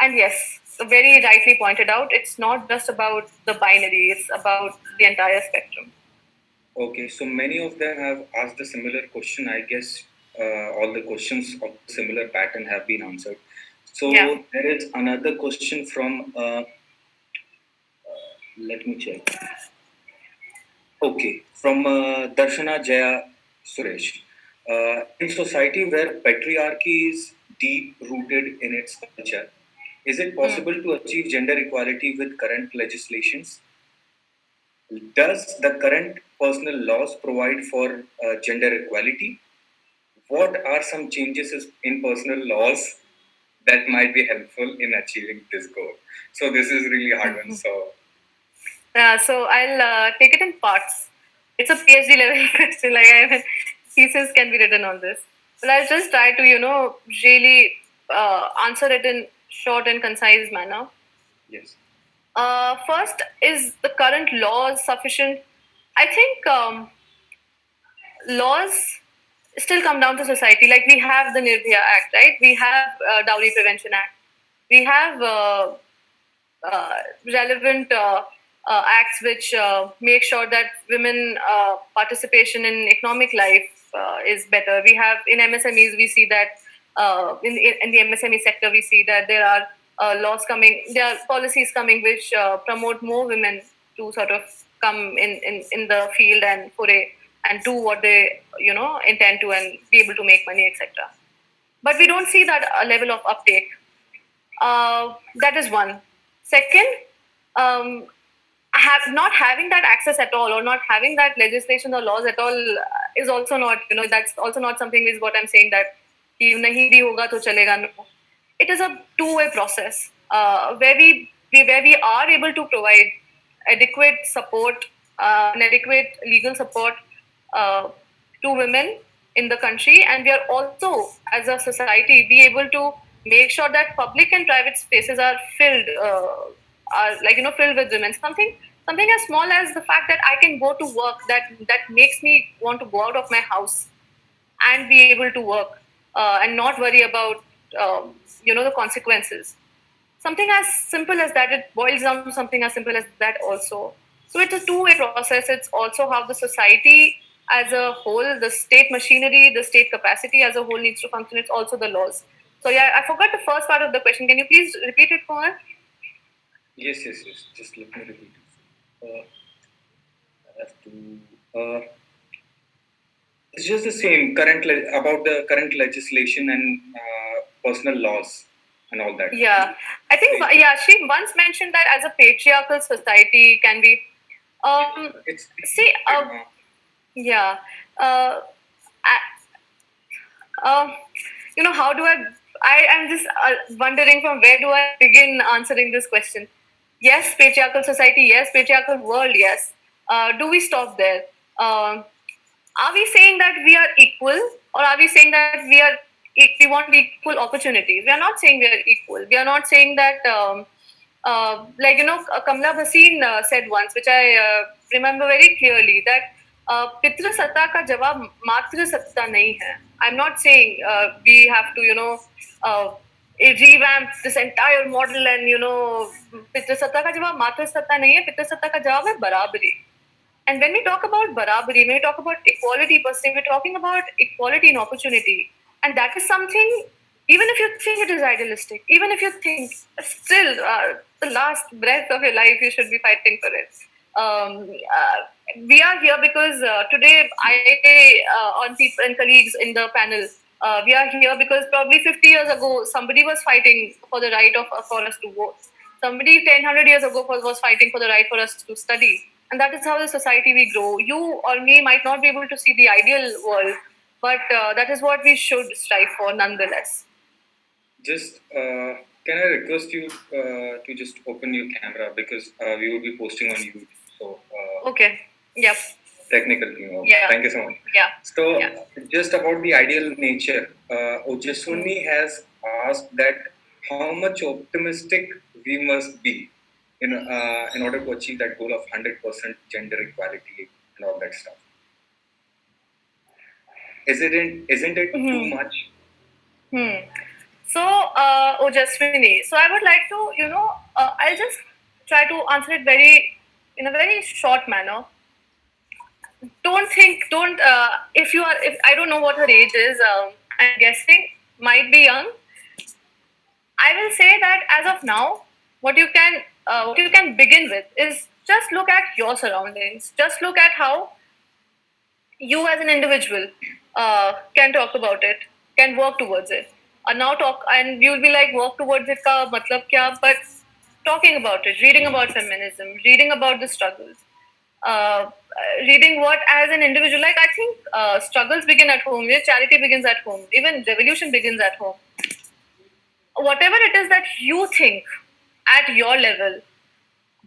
And yes, very rightly pointed out, it's not just about the binary; it's about the entire spectrum. Okay, so many of them have asked a similar question. I guess all the questions of similar pattern have been answered. So there is another question from Let me check. Okay, from Darshana Jaya Suresh. In society where patriarchy is deep rooted in its culture, is it possible to achieve gender equality with current legislations? Does the current personal laws provide for gender equality? What are some changes in personal laws that might be helpful in achieving this goal? So this is really hard one. So So I'll take it in parts. It's a PhD level question. Like I mean, thesis can be written on this, but I'll just try to really answer it in short and concise manner. yes. First, is the current laws sufficient? I think laws still come down to society. Like we have the Nirbhaya Act, right? We have Dowry Prevention Act. We have uh, relevant acts which make sure that women participation in economic life is better. We have in MSMEs, we see that in the MSME sector, we see that there are laws coming, there are policies coming which promote more women to sort of come in the field and foray and do what they intend to and be able to make money, etc. But we don't see that level of uptake. That is one. Second, not having that access at all, or not having that legislation or laws at all, is also not. That's also not something is what I'm saying that कि नहीं भी होगा तो चलेगा. No, it is a two-way process where we are able to provide adequate support and adequate legal support uh, to women in the country, and we are also as a society be able to make sure that public and private spaces are filled filled with women. Something as small as the fact that I can go to work, that makes me want to go out of my house and be able to work and not worry about the consequences. Something as simple as that, it boils down to something as simple as that also. So it's a two-way process. It's also how the society as a whole, the state machinery, the state capacity as a whole needs to function. It's also the laws. So yeah, I forgot the first part of the question. Can you please repeat it, Kumar? Yes. Just let me repeat it. I have to. It's just the same about the current legislation and personal laws and all that. Yeah, I think she once mentioned that as a patriarchal society can be. It's See, yeah. Uh, uh, how do I am just wondering from where do I begin answering this question. Yes, patriarchal society. Yes, patriarchal world. Yes. Do we stop there? Are we saying that we are equal, or are we saying that we want equal opportunities? We are not saying we are equal. We are not saying that Kamla Bhasin said once, which I remember very clearly, that पितृ सत्ता का जवाब मातृ सत्ता नहीं है. I'm not saying we have to revamp this entire model and पितृ सत्ता का जवाब मातृ सत्ता नहीं है. पितृ सत्ता का जवाब है बराबरी. And when we talk about barabari, when we talk about equality per se, we're talking about equality in opportunity. And that is something, even if you think it is idealistic, even if you think still the last breath of your life, you should be fighting for it. We are here because today on people and colleagues in the panel, we are here because probably 50 years ago, somebody was fighting for the right for us to vote. Somebody 100 years ago was fighting for the right for us to study. And that is how the society we grow. You or me might not be able to see the ideal world, but that is what we should strive for nonetheless. Just can I request you to just open your camera because we will be posting on YouTube. So okay. Yep. Technical thing. Okay. Yeah. Thank you so much. Yeah. So yeah. Just about the ideal nature, Ojaswini has asked that how much optimistic we must be in order to achieve that goal of 100% gender equality and all that stuff. Isn't it too much? So, Ojaswini, so I would like to, I'll just try to answer it in a very short manner. If I don't know what her age is, I'm guessing might be young. I will say that as of now, what you can begin with is just look at your surroundings. Just look at how you as an individual can talk about it, can work towards it. Now talk, and you'll be like, work towards it ka matlab kya? But talking about it, reading about feminism, reading about the struggles, uh, reading what as an individual, like I think struggles begin at home, charity begins at home, even revolution begins at home. Whatever it is that you think at your level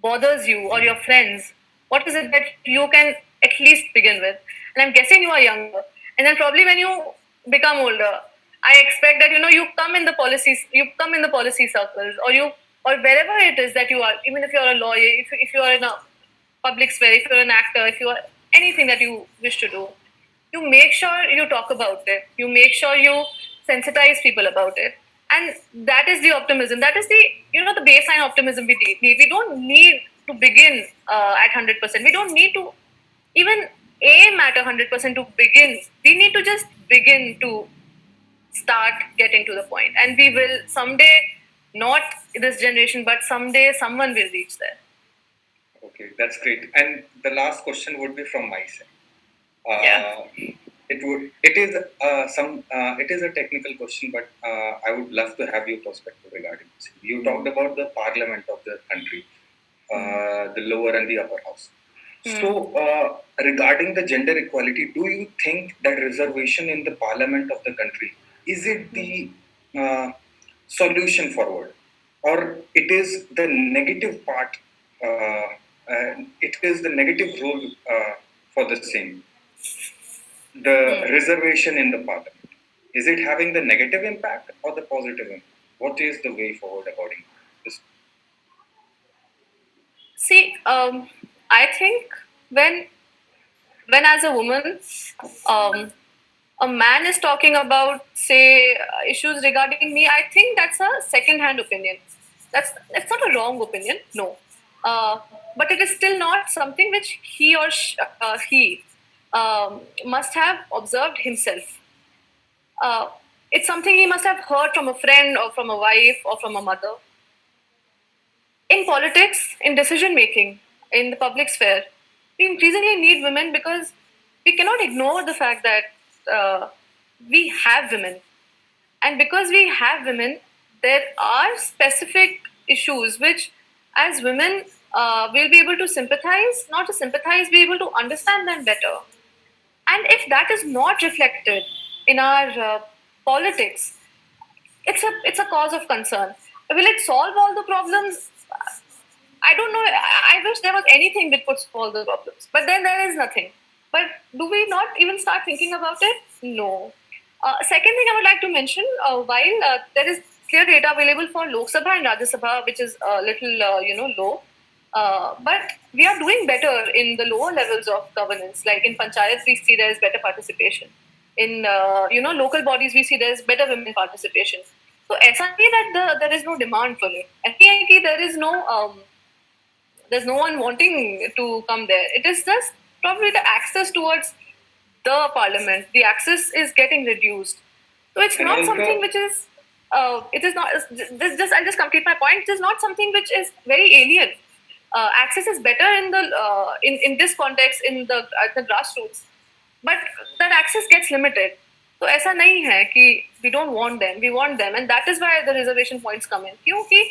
bothers you or your friends, what is it that you can at least begin with? And I'm guessing you are younger. And then probably when you become older, I expect that you come in the policies, you come in the policy circles, or wherever it is that you are, even if you're a lawyer, if you are in a public sphere, if you're an actor, if you are anything that you wish to do, you make sure you talk about it. You make sure you sensitize people about it. And that is the optimism. That is the baseline optimism we need. We don't need to begin at 100%. We don't need to even aim at 100% to begin. We need to just begin to start getting to the point. And we will someday, not this generation, but someday someone will reach there. Okay, that's great. And the last question would be from my side. Yeah. It is a technical question, but I would love to have your perspective regarding this. You talked about the parliament of the country, the lower and the upper house. So, regarding the gender equality, do you think that reservation in the parliament of the country, is it the solution forward, or it is the negative part? It is the negative role for the same. The reservation in the parliament, is it having the negative impact or the positive impact? What is the way forward according to this? See, I think when as a woman, a man is talking about, say, issues regarding me, I think that's a second-hand opinion. That's not a wrong opinion, no. But it is still not something which he or he must have observed himself. It's something he must have heard from a friend or from a wife or from a mother. In politics, in decision making, in the public sphere, we increasingly need women because we cannot ignore the fact that we have women. And because we have women, there are specific issues which, as women, we'll be able to sympathize, not to sympathize, be able to understand them better. And if that is not reflected in our politics, it's a cause of concern. Will it solve all the problems? I don't know. I wish there was anything that could solve the problems, but then there is nothing. But do we not even start thinking about it? No. Second thing I would like to mention, while there is clear data available for Lok Sabha and Rajya Sabha, which is a little low, but we are doing better in the lower levels of governance. Like in panchayats, we see there is better participation. In local bodies, we see there is better women participation. So ऐसा नहीं that there is no demand for it. ऐसा नहीं है कि there's no one wanting to come there. It is just probably the access towards the parliament. The access is getting reduced. So it's And not also- something which is. It is not. I'll just complete my point. It is not something which is very alien. Access is better in the in this context in the at the grassroots, but that access gets limited. So ऐसा नहीं है कि we don't want them. We want them, and that is why the reservation points come in. क्योंकि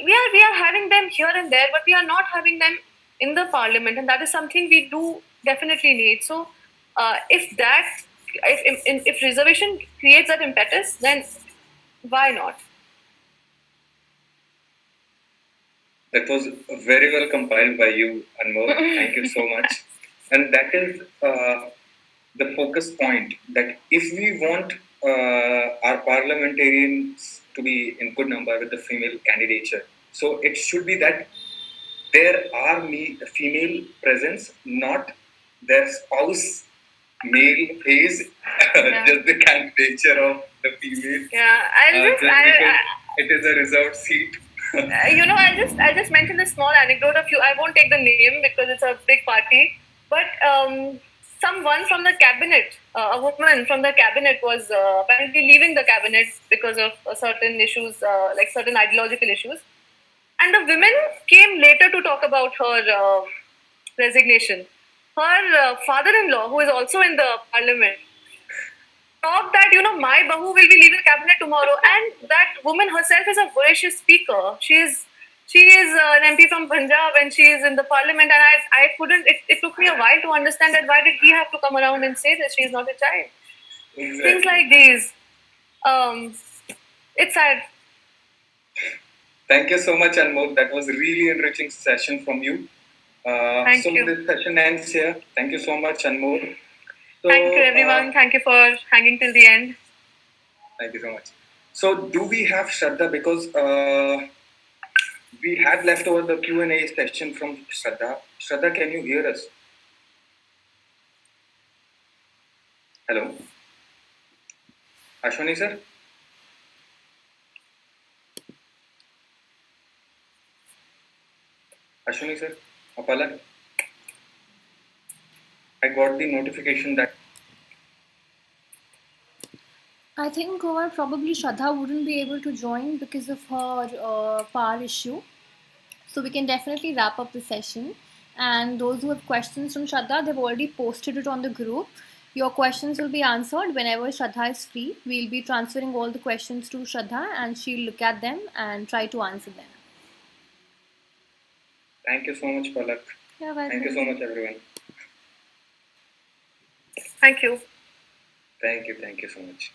we are having them here and there, but we are not having them in the parliament, and that is something we do definitely need. So if reservation creates that impetus, then why not? That was very well compiled by you, Anmol. Thank you so much. And that is the focus point, that if we want our parliamentarians to be in good number with the female candidature, so it should be that there are female presence, not their spouse male pays just the candidature of the female. Yeah, Just because it is a reserved seat. I'll just mention this small anecdote of you. I won't take the name because it's a big party, but someone from the cabinet, a woman from the cabinet, was apparently leaving the cabinet because of certain issues, like certain ideological issues. And the women came later to talk about her resignation. Her father-in-law, who is also in the parliament, talked that my bahu will be leaving cabinet tomorrow, and that woman herself is a voracious speaker. She is an MP from Punjab, and she is in the parliament. And I couldn't. It took me a while to understand that why did he have to come around and say that she is not a child. Exactly. Things like these. It's sad. Thank you so much, Anmol. That was a really enriching session from you. Thank you. This session ends here. Thank you so much, Anmol. So, Thank you, everyone. Thank you for hanging till the end. Thank you so much. So, do we have Shraddha? Because we had left over the Q&A session from Shraddha. Shraddha, can you hear us? Hello? Ashwani sir? Ashwani sir? Apala? I got the notification that... I think probably Shraddha wouldn't be able to join because of her power issue. So we can definitely wrap up the session. And those who have questions from Shraddha, they've already posted it on the group. Your questions will be answered whenever Shraddha is free. We'll be transferring all the questions to Shraddha and she'll look at them and try to answer them. Thank you so much, Palak. You're welcome. Thank you so much, everyone. Thank you. Thank you so much.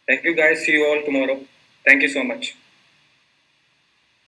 Thank you guys. See you all tomorrow. Thank you so much.